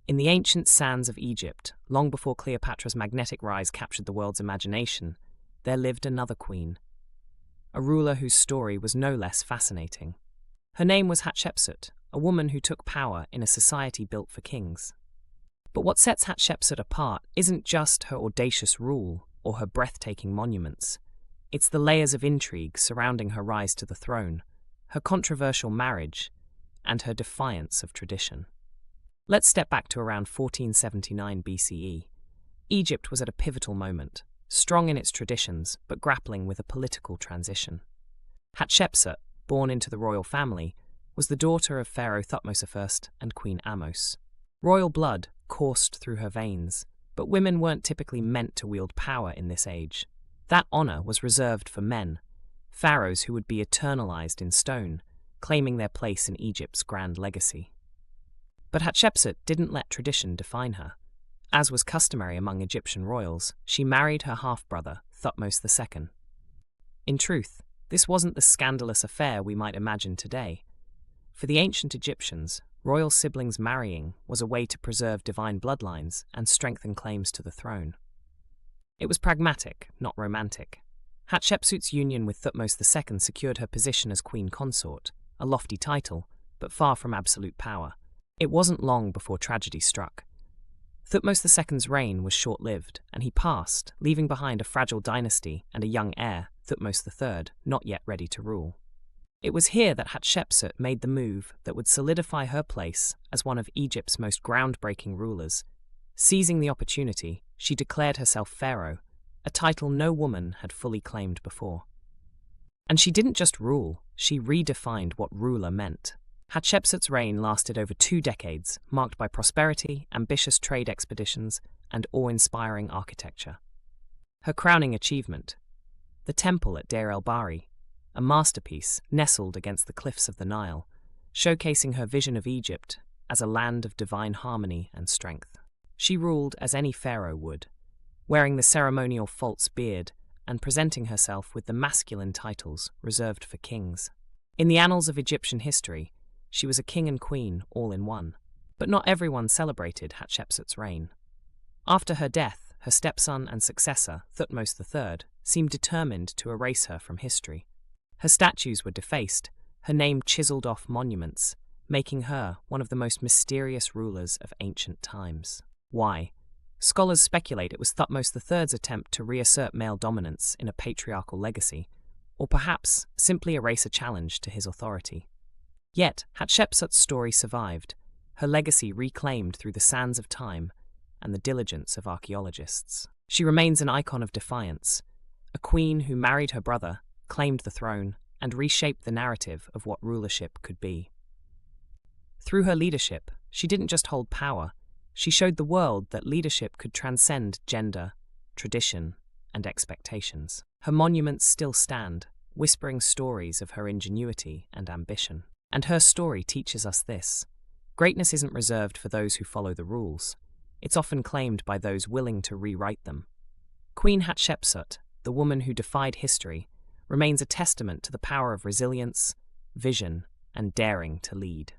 In the ancient sands of Egypt, long before Cleopatra's magnetic rise captured the world's imagination, there lived another queen, a ruler whose story was no less fascinating. Her name was Hatshepsut, a woman who took power in a society built for kings. But what sets Hatshepsut apart isn't just her audacious rule or her breathtaking monuments. It's the layers of intrigue surrounding her rise to the throne, her controversial marriage, and her defiance of tradition. Let's step back to around 1479 BCE. Egypt was at a pivotal moment, strong in its traditions but grappling with a political transition. Hatshepsut, born into the royal family, was the daughter of Pharaoh Thutmose I and Queen Ahmose. Royal blood coursed through her veins, but women weren't typically meant to wield power in this age. That honor was reserved for men, pharaohs who would be eternalized in stone, claiming their place in Egypt's grand legacy. But Hatshepsut didn't let tradition define her. As was customary among Egyptian royals, she married her half-brother, Thutmose II. In truth, this wasn't the scandalous affair we might imagine today. For the ancient Egyptians, royal siblings marrying was a way to preserve divine bloodlines and strengthen claims to the throne. It was pragmatic, not romantic. Hatshepsut's union with Thutmose II secured her position as queen consort, a lofty title, but far from absolute power. It wasn't long before tragedy struck. Thutmose II's reign was short-lived, and he passed, leaving behind a fragile dynasty and a young heir, Thutmose III, not yet ready to rule. It was here that Hatshepsut made the move that would solidify her place as one of Egypt's most groundbreaking rulers. Seizing the opportunity, she declared herself pharaoh, a title no woman had fully claimed before. And she didn't just rule, she redefined what ruler meant. Hatshepsut's reign lasted over 2 decades, marked by prosperity, ambitious trade expeditions, and awe-inspiring architecture. Her crowning achievement, the temple at Deir el-Bahari, a masterpiece nestled against the cliffs of the Nile, showcasing her vision of Egypt as a land of divine harmony and strength. She ruled as any pharaoh would, wearing the ceremonial false beard and presenting herself with the masculine titles reserved for kings. In the annals of Egyptian history, she was a king and queen all in one. But not everyone celebrated Hatshepsut's reign. After her death, her stepson and successor, Thutmose III, seemed determined to erase her from history. Her statues were defaced, her name chiseled off monuments, making her one of the most mysterious rulers of ancient times. Why? Scholars speculate it was Thutmose III's attempt to reassert male dominance in a patriarchal legacy, or perhaps simply erase a challenge to his authority. Yet, Hatshepsut's story survived, her legacy reclaimed through the sands of time and the diligence of archaeologists. She remains an icon of defiance, a queen who married her brother, claimed the throne, and reshaped the narrative of what rulership could be. Through her leadership, she didn't just hold power, she showed the world that leadership could transcend gender, tradition, and expectations. Her monuments still stand, whispering stories of her ingenuity and ambition. And her story teaches us this: greatness isn't reserved for those who follow the rules. It's often claimed by those willing to rewrite them. Queen Hatshepsut, the woman who defied history, remains a testament to the power of resilience, vision, and daring to lead.